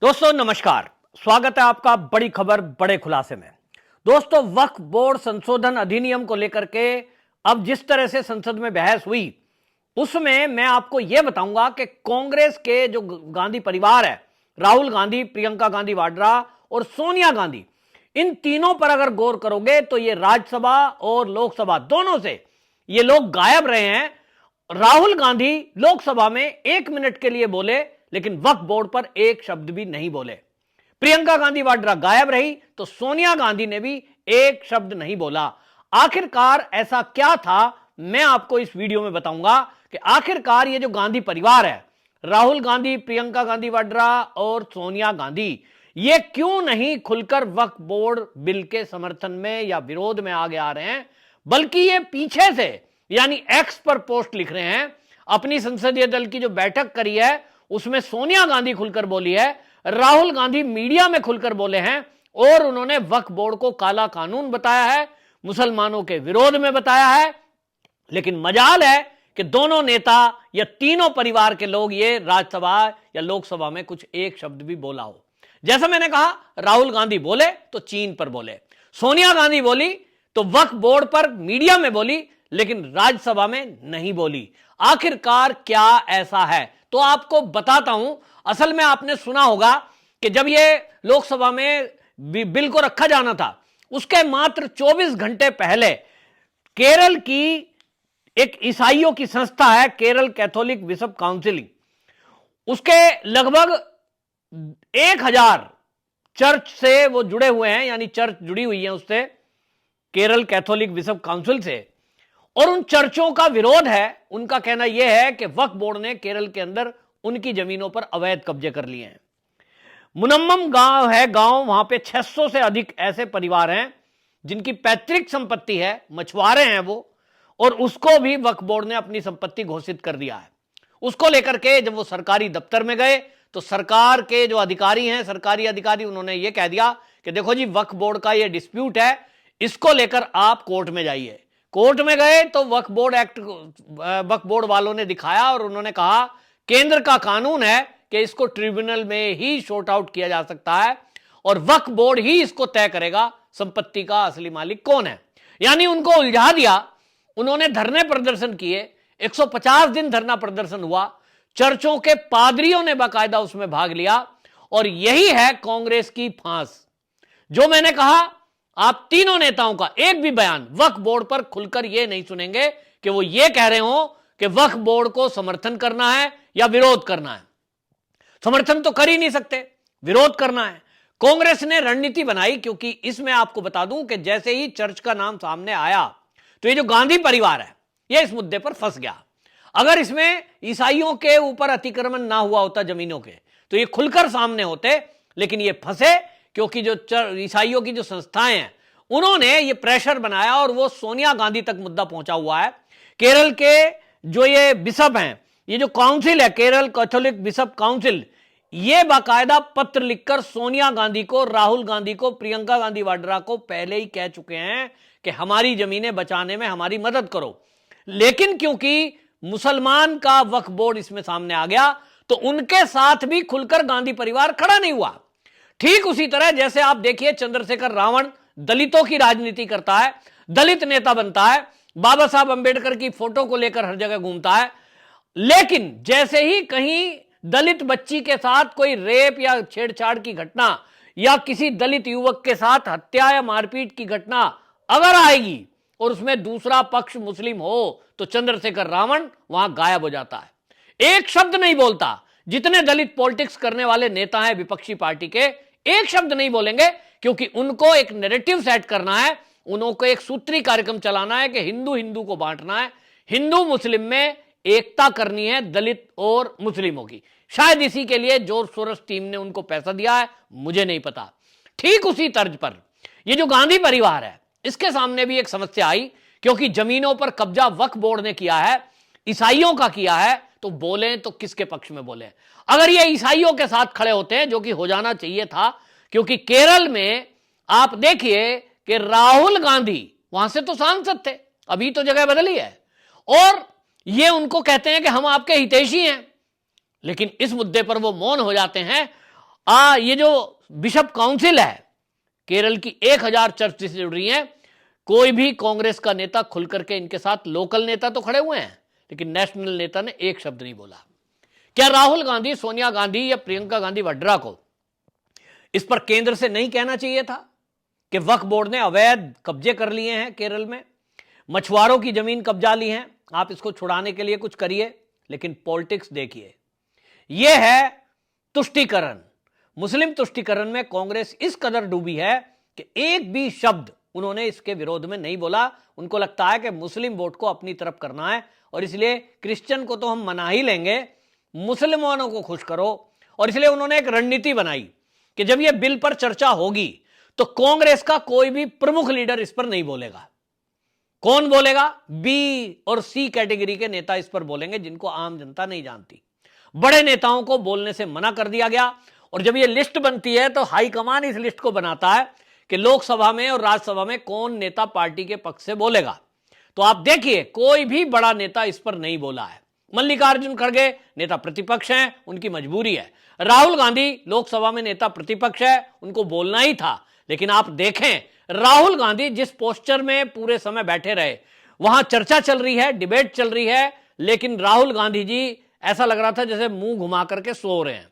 दोस्तों नमस्कार, स्वागत है आपका बड़ी खबर बड़े खुलासे में। दोस्तों, वक्फ बोर्ड संशोधन अधिनियम को लेकर के अब जिस तरह से संसद में बहस हुई, उसमें मैं आपको यह बताऊंगा कि कांग्रेस के जो गांधी परिवार है, राहुल गांधी, प्रियंका गांधी वाड्रा और सोनिया गांधी, इन तीनों पर अगर गौर करोगे तो ये राज्यसभा और लोकसभा दोनों से ये लोग गायब रहे हैं। राहुल गांधी लोकसभा में 1 मिनट के लिए बोले, लेकिन वक्फ बोर्ड पर एक शब्द भी नहीं बोले। प्रियंका गांधी वाड्रा गायब रही तो सोनिया गांधी ने भी एक शब्द नहीं बोला। आखिरकार ऐसा क्या था, मैं आपको इस वीडियो में बताऊंगा कि आखिरकार ये जो गांधी परिवार है, राहुल गांधी, प्रियंका गांधी वाड्रा और सोनिया गांधी, ये क्यों नहीं खुलकर वक्फ बोर्ड बिल के समर्थन में या विरोध में आगे आ रहे हैं, बल्कि ये पीछे से यानी एक्स पर पोस्ट लिख रहे हैं। अपनी संसदीय दल की जो बैठक करी है उसमें सोनिया गांधी खुलकर बोली है, राहुल गांधी मीडिया में खुलकर बोले हैं और उन्होंने वक्फ बोर्ड को काला कानून बताया है, मुसलमानों के विरोध में बताया है। लेकिन मजाल है कि दोनों नेता या तीनों परिवार के लोग ये राज्यसभा या लोकसभा में कुछ एक शब्द भी बोला हो। जैसा मैंने कहा, राहुल गांधी बोले तो चीन पर बोले, सोनिया गांधी बोली तो वक्फ बोर्ड पर मीडिया में बोली, लेकिन राज्यसभा में नहीं बोली। आखिरकार क्या ऐसा है, तो आपको बताता हूं। असल में आपने सुना होगा कि जब ये लोकसभा में बिल को रखा जाना था, उसके मात्र 24 घंटे पहले केरल की एक ईसाइयों की संस्था है, केरल कैथोलिक बिशप काउंसिल, उसके लगभग 1000 चर्च से वो जुड़े हुए हैं, यानी चर्च जुड़ी हुई है उससे, केरल कैथोलिक बिशप काउंसिल से, और उन चर्चों का विरोध है। उनका कहना यह है कि वक्फ बोर्ड ने केरल के अंदर उनकी जमीनों पर अवैध कब्जे कर लिए हैं। मुनम्मम गांव है, गांव, वहां पे 600 से अधिक ऐसे परिवार हैं जिनकी पैतृक संपत्ति है, मछुआरे हैं वो, और उसको भी वक्फ बोर्ड ने अपनी संपत्ति घोषित कर दिया है। उसको लेकर के जब वो सरकारी दफ्तर में गए तो सरकार के जो अधिकारी हैं, सरकारी अधिकारी, उन्होंने ये कह दिया कि देखो जी, वक्फ बोर्ड का ये डिस्प्यूट है, इसको लेकर आप कोर्ट में जाइए। कोर्ट में गए तो वक्फ बोर्ड वालों ने दिखाया और उन्होंने कहा केंद्र का कानून है कि इसको ट्रिब्यूनल में ही शॉर्ट आउट किया जा सकता है और वक्फ बोर्ड ही इसको तय करेगा संपत्ति का असली मालिक कौन है। यानी उनको उलझा दिया। उन्होंने धरने प्रदर्शन किए, 150 दिन धरना प्रदर्शन हुआ, चर्चों के पादरियों ने बाकायदा उसमें भाग लिया, और यही है कांग्रेस की फांस। जो मैंने कहा, आप तीनों नेताओं का एक भी बयान वक्फ बोर्ड पर खुलकर यह नहीं सुनेंगे कि वो ये कह रहे हो कि वक्फ बोर्ड को समर्थन करना है या विरोध करना है। समर्थन तो कर ही नहीं सकते, विरोध करना है। कांग्रेस ने रणनीति बनाई, क्योंकि इसमें आपको बता दूं कि जैसे ही चर्च का नाम सामने आया तो ये जो गांधी परिवार है, ये इस मुद्दे पर फंस गया। अगर इसमें ईसाइयों के ऊपर अतिक्रमण ना हुआ होता जमीनों के, तो ये खुलकर सामने होते, लेकिन ये फंसे क्योंकि जो ईसाइयों की जो संस्थाएं हैं, उन्होंने ये प्रेशर बनाया और वो सोनिया गांधी तक मुद्दा पहुंचा हुआ है। केरल के जो ये बिशप हैं, ये जो काउंसिल है, केरल कैथोलिक बिशप काउंसिल, ये बाकायदा पत्र लिखकर सोनिया गांधी को, राहुल गांधी को, प्रियंका गांधी वाड्रा को पहले ही कह चुके हैं कि हमारी जमीनें बचाने में हमारी मदद करो। लेकिन क्योंकि मुसलमान का वक्फ बोर्ड इसमें सामने आ गया, तो उनके साथ भी खुलकर गांधी परिवार खड़ा नहीं हुआ। ठीक उसी तरह जैसे आप देखिए, चंद्रशेखर रावण दलितों की राजनीति करता है, दलित नेता बनता है, बाबा साहब अंबेडकर की फोटो को लेकर हर जगह घूमता है, लेकिन जैसे ही कहीं दलित बच्ची के साथ कोई रेप या छेड़छाड़ की घटना या किसी दलित युवक के साथ हत्या या मारपीट की घटना अगर आएगी और उसमें दूसरा पक्ष मुस्लिम हो, तो चंद्रशेखर रावण वहां गायब हो जाता है, एक शब्द नहीं बोलता। जितने दलित पॉलिटिक्स करने वाले नेता हैं विपक्षी पार्टी के, एक शब्द नहीं बोलेंगे, क्योंकि उनको एक नैरेटिव सेट करना है, उनको एक सूत्री कार्यक्रम चलाना है कि हिंदू हिंदू को बांटना है, हिंदू मुस्लिम में एकता करनी है दलित और मुस्लिमों की। शायद इसी के लिए जॉर्ज सोरोस टीम ने उनको पैसा दिया है, मुझे नहीं पता। ठीक उसी तर्ज पर ये जो गांधी परिवार है, इसके सामने भी एक समस्या आई, क्योंकि जमीनों पर कब्जा वक्फ बोर्ड ने किया है, ईसाइयों का किया है, तो बोले तो किसके पक्ष में बोले। अगर ये ईसाइयों के साथ खड़े होते हैं, जो कि हो जाना चाहिए था, क्योंकि केरल में आप देखिए कि राहुल गांधी वहां से तो सांसद थे, अभी तो जगह बदली है, और ये उनको कहते हैं कि हम आपके हितैषी हैं, लेकिन इस मुद्दे पर वो मौन हो जाते हैं। ये जो बिशप काउंसिल है केरल की 1000 चर्च से जुड़ रही हैं, कोई भी कांग्रेस का नेता खुल करके इनके साथ, लोकल नेता तो खड़े हुए हैं लेकिन नेशनल नेता ने एक शब्द नहीं बोला। क्या राहुल गांधी, सोनिया गांधी या प्रियंका गांधी वड्रा को इस पर केंद्र से नहीं कहना चाहिए था कि वक्फ बोर्ड ने अवैध कब्जे कर लिए हैं केरल में, मछुआरों की जमीन कब्जा ली है, आप इसको छुड़ाने के लिए कुछ करिए। लेकिन पॉलिटिक्स देखिए, यह है तुष्टीकरण। मुस्लिम तुष्टीकरण में कांग्रेस इस कदर डूबी है कि एक भी शब्द उन्होंने इसके विरोध में नहीं बोला। उनको लगता है कि मुस्लिम वोट को अपनी तरफ करना है और इसलिए क्रिश्चियन को तो हम मना ही लेंगे, मुसलमानों को खुश करो। और इसलिए उन्होंने एक रणनीति बनाई कि जब यह बिल पर चर्चा होगी तो कांग्रेस का कोई भी प्रमुख लीडर इस पर नहीं बोलेगा। कौन बोलेगा? बी और सी कैटेगरी के नेता इस पर बोलेंगे, जिनको आम जनता नहीं जानती। बड़े नेताओं को बोलने से मना कर दिया गया। और जब यह लिस्ट बनती है तो हाईकमान इस लिस्ट को बनाता है कि लोकसभा में और राज्यसभा में कौन नेता पार्टी के पक्ष से बोलेगा। तो आप देखिए, कोई भी बड़ा नेता इस पर नहीं बोला है। मल्लिकार्जुन खड़गे नेता प्रतिपक्ष हैं, उनकी मजबूरी है। राहुल गांधी लोकसभा में नेता प्रतिपक्ष है, उनको बोलना ही था। लेकिन आप देखें, राहुल गांधी जिस पोस्चर में पूरे समय बैठे रहे, वहां चर्चा चल रही है, डिबेट चल रही है, लेकिन राहुल गांधी जी ऐसा लग रहा था जैसे मुंह घुमा करके सो रहे हैं।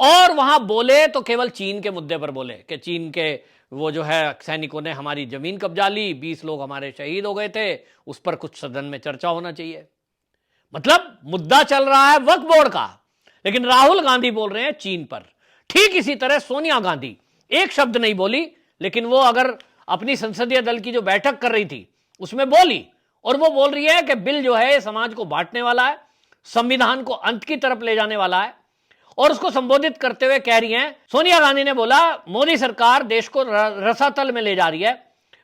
और वहां बोले तो केवल चीन के मुद्दे पर बोले कि चीन के वो जो है सैनिकों ने हमारी जमीन कब्जा ली, 20 लोग हमारे शहीद हो गए थे, उस पर कुछ सदन में चर्चा होना चाहिए। मतलब मुद्दा चल रहा है वक्फ बोर्ड का, लेकिन राहुल गांधी बोल रहे हैं चीन पर। ठीक इसी तरह सोनिया गांधी एक शब्द नहीं बोली, लेकिन वो अगर अपनी संसदीय दल की जो बैठक कर रही थी उसमें बोली, और वो बोल रही है कि बिल जो है समाज को बांटने वाला है, संविधान को अंत की तरफ ले जाने वाला है। और उसको संबोधित करते हुए कह रही हैं, सोनिया गांधी ने बोला मोदी सरकार देश को रसातल में ले जा रही है।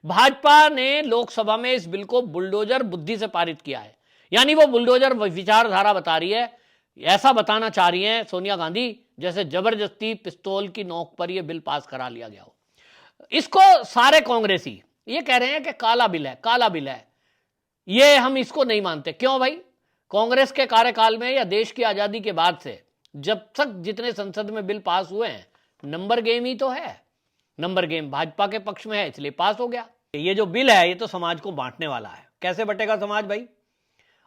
भाजपा ने लोकसभा में इस बिल को बुलडोजर बुद्धि से पारित किया है, यानी वो बुलडोजर विचारधारा बता रही है। ऐसा बताना चाह रही हैं सोनिया गांधी जैसे जबरदस्ती पिस्तौल की नोक पर यह बिल पास करा लिया गया हो। इसको सारे कांग्रेसी ये कह रहे हैं कि काला बिल है, काला बिल है, ये हम इसको नहीं मानते। क्यों भाई? कांग्रेस के कार्यकाल में या देश की आजादी के बाद से जब तक जितने संसद में बिल पास हुए हैं, नंबर गेम ही तो है। नंबर गेम भाजपा के पक्ष में है, इसलिए पास हो गया। ये जो बिल है ये तो समाज को बांटने वाला है। कैसे बटेगा समाज भाई?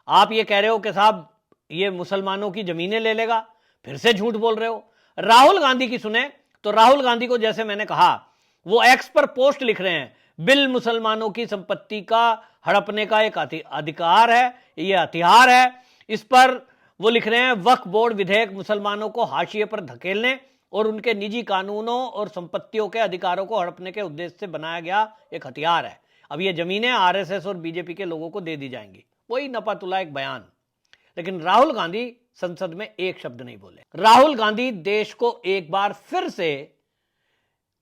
आप ये कह रहे हो कि साहब ये मुसलमानों की जमीनें ले लेगा, फिर से झूठ बोल रहे हो। राहुल गांधी की सुने तो राहुल गांधी को, जैसे मैंने कहा, वो एक्स पर पोस्ट लिख रहे हैं, बिल मुसलमानों की संपत्ति का हड़पने का एक अधिकार है, ये हथियार है। इस पर वो लिख रहे हैं, वक्फ बोर्ड विधेयक मुसलमानों को हाशिए पर धकेलने और उनके निजी कानूनों और संपत्तियों के अधिकारों को हड़पने के उद्देश्य से बनाया गया एक हथियार है। अब ये जमीनें आरएसएस और बीजेपी के लोगों को दे दी जाएंगी। वही नपातुला एक बयान। लेकिन राहुल गांधी संसद में एक शब्द नहीं बोले। राहुल गांधी देश को एक बार फिर से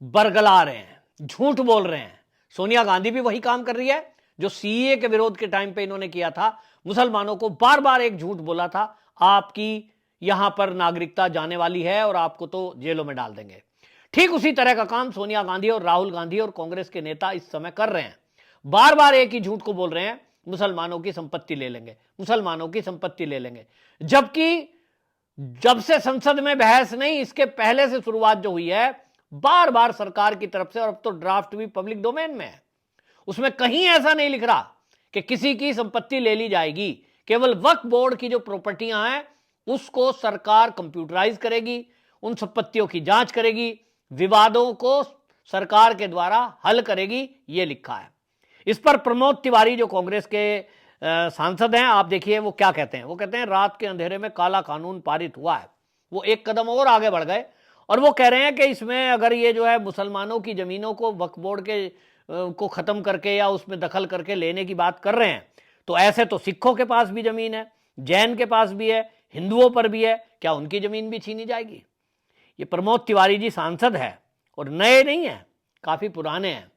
बरगला रहे हैं, झूठ बोल रहे हैं। सोनिया गांधी भी वही काम कर रही है जो सीए के विरोध के टाइम पे इन्होंने किया था। मुसलमानों को बार बार एक झूठ बोला था, आपकी यहां पर नागरिकता जाने वाली है और आपको तो जेलों में डाल देंगे। ठीक उसी तरह का काम सोनिया गांधी और राहुल गांधी और कांग्रेस के नेता इस समय कर रहे हैं। बार बार एक ही झूठ को बोल रहे हैं, मुसलमानों की संपत्ति ले लेंगे, मुसलमानों की संपत्ति ले लेंगे। जबकि जब से संसद में बहस नहीं, इसके पहले से शुरुआत जो हुई है, बार बार सरकार की तरफ से, और अब तो ड्राफ्ट भी पब्लिक डोमेन में है, उसमें कहीं ऐसा नहीं लिख रहा कि किसी की संपत्ति ले ली जाएगी। केवल वक्फ बोर्ड की जो प्रॉपर्टियां हैं उसको सरकार कंप्यूटराइज करेगी, उन संपत्तियों की जांच करेगी, विवादों को सरकार के द्वारा हल करेगी, यह लिखा है। इस पर प्रमोद तिवारी जो कांग्रेस के सांसद हैं, आप देखिए वो क्या कहते हैं। वो कहते हैं रात के अंधेरे में काला कानून पारित हुआ है। वो एक कदम और आगे बढ़ गए और वो कह रहे हैं कि इसमें अगर ये जो है मुसलमानों की जमीनों को वक्फ बोर्ड के को खत्म करके या उसमें दखल करके लेने की बात कर रहे हैं, तो ऐसे तो सिखों के पास भी जमीन है, जैन के पास भी है, हिंदुओं पर भी है, क्या उनकी जमीन भी छीनी जाएगी? ये प्रमोद तिवारी जी सांसद है और नए नहीं है, काफी पुराने हैं।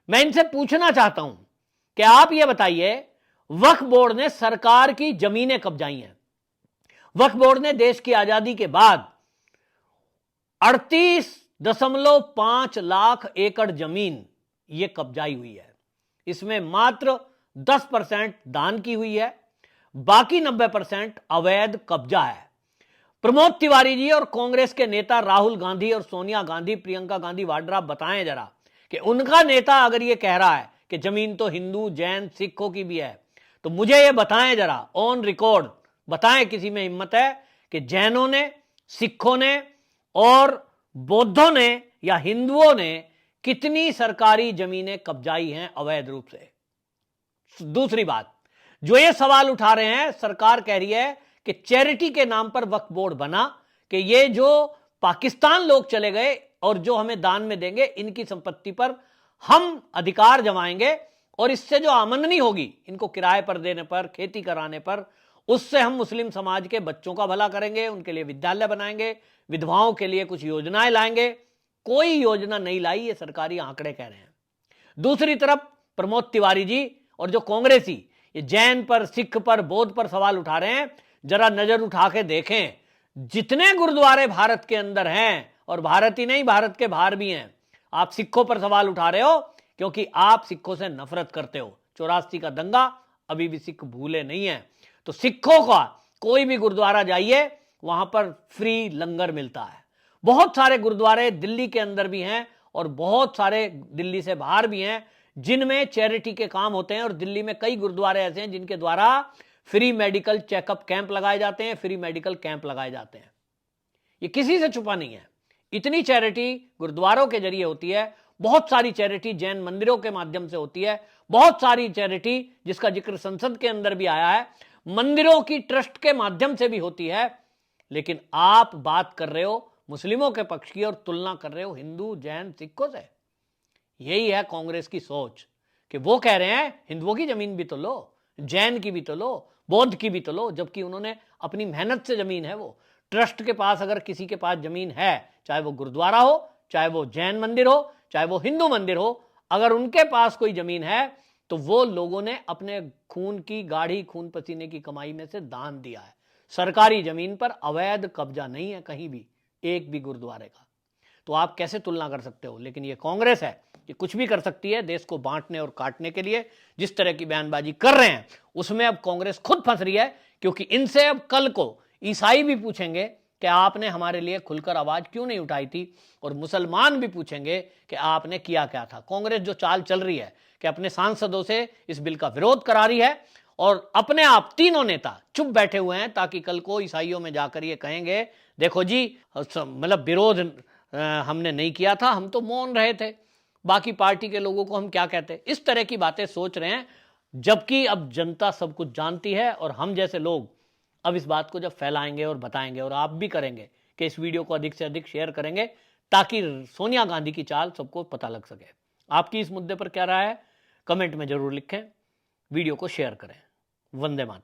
मैं इनसे पूछना चाहता हूं कि आप ये बताइए, वक्फ बोर्ड ने सरकार की जमीनें कब्जाई हैं। वक्फ बोर्ड ने देश की आजादी के बाद 38.5 लाख एकड़ जमीन ये कब्जाई हुई है। इसमें मात्र 10% दान की हुई है, बाकी 90% अवैध कब्जा है। प्रमोद तिवारी जी और कांग्रेस के नेता राहुल गांधी और सोनिया गांधी, प्रियंका गांधी वाड्रा बताएं जरा कि उनका नेता अगर ये कह रहा है कि जमीन तो हिंदू, जैन, सिखों की भी है, तो मुझे ये बताएं जरा ऑन रिकॉर्ड, बताएं किसी में हिम्मत है कि जैनों ने, सिखों ने और बौद्धों ने या हिंदुओं ने कितनी सरकारी जमीनें कब्जाई हैं अवैध रूप से। दूसरी बात, जो ये सवाल उठा रहे हैं, सरकार कह रही है कि चैरिटी के नाम पर वक्फ बोर्ड बना कि ये जो पाकिस्तान लोग चले गए और जो हमें दान में देंगे, इनकी संपत्ति पर हम अधिकार जमाएंगे और इससे जो आमदनी होगी इनको किराए पर देने पर, खेती कराने पर, उससे हम मुस्लिम समाज के बच्चों का भला करेंगे, उनके लिए विद्यालय बनाएंगे, विधवाओं के लिए कुछ योजनाएं लाएंगे। कोई योजना नहीं लाई, ये सरकारी आंकड़े कह रहे हैं। दूसरी तरफ प्रमोद तिवारी जी और जो कांग्रेसी ये जैन पर, सिख पर, बौद्ध पर सवाल उठा रहे हैं, जरा नजर उठा के देखें जितने गुरुद्वारे भारत के अंदर हैं, और भारत ही नहीं, भारत के बाहर भी हैं। आप सिखों पर सवाल उठा रहे हो क्योंकि आप सिखों से नफरत करते हो। 84 का दंगा अभी भी सिख भूले नहीं है। तो सिखों का कोई भी गुरुद्वारा जाइए, वहां पर फ्री लंगर मिलता है। बहुत सारे गुरुद्वारे दिल्ली के अंदर भी हैं और बहुत सारे दिल्ली से बाहर भी हैं जिनमें चैरिटी के काम होते हैं। और दिल्ली में कई गुरुद्वारे ऐसे हैं जिनके द्वारा फ्री मेडिकल चेकअप कैंप लगाए जाते हैं, फ्री मेडिकल कैंप लगाए जाते हैं। ये किसी से छुपा नहीं है। इतनी चैरिटी गुरुद्वारों के जरिए होती है, बहुत सारी चैरिटी जैन मंदिरों के माध्यम से होती है, बहुत सारी चैरिटी जिसका जिक्र संसद के अंदर भी आया है, मंदिरों की ट्रस्ट के माध्यम से भी होती है। लेकिन आप बात कर रहे हो मुस्लिमों के पक्ष की और तुलना कर रहे हो हिंदू, जैन, सिखों से। यही है कांग्रेस की सोच कि वो कह रहे हैं हिंदुओं की जमीन भी तो लो, जैन की भी तो लो, बौद्ध की भी तो लो, जबकि उन्होंने अपनी मेहनत से जमीन है। वो ट्रस्ट के पास अगर किसी के पास जमीन है, चाहे वो गुरुद्वारा हो, चाहे वो जैन मंदिर हो, चाहे वो हिंदू मंदिर हो, अगर उनके पास कोई जमीन है तो वो लोगों ने अपने खून की गाढ़ी, खून पसीने की कमाई में से दान दिया है। सरकारी जमीन पर अवैध कब्जा नहीं है कहीं भी, एक भी गुरुद्वारे का। तो आप कैसे तुलना कर सकते हो? लेकिन ये कांग्रेस है, ये कुछ भी कर सकती है देश को बांटने और काटने के लिए। जिस तरह की बयानबाजी कर रहे हैं उसमें अब कांग्रेस खुद फंस रही है, क्योंकि इनसे अब कल को ईसाई भी पूछेंगे कि आपने हमारे लिए खुलकर आवाज क्यों नहीं उठाई थी, और मुसलमान भी पूछेंगे कि आपने किया क्या था। कांग्रेस जो चाल चल रही है कि अपने सांसदों से इस बिल का विरोध करा रही है और अपने आप तीनों नेता चुप बैठे हुए हैं ताकि कल को ईसाइयों में जाकर ये कहेंगे देखो जी, मतलब विरोध हमने नहीं किया था, हम तो मौन रहे थे, बाकी पार्टी के लोगों को हम क्या कहते। इस तरह की बातें सोच रहे हैं, जबकि अब जनता सब कुछ जानती है और हम जैसे लोग अब इस बात को जब फैलाएंगे और बताएंगे, और आप भी करेंगे कि इस वीडियो को अधिक से अधिक शेयर करेंगे ताकि सोनिया गांधी की चाल सबको पता लग सके। आपकी इस मुद्दे पर क्या राय है कमेंट में जरूर लिखें, वीडियो को शेयर करें। वंदे मातरम।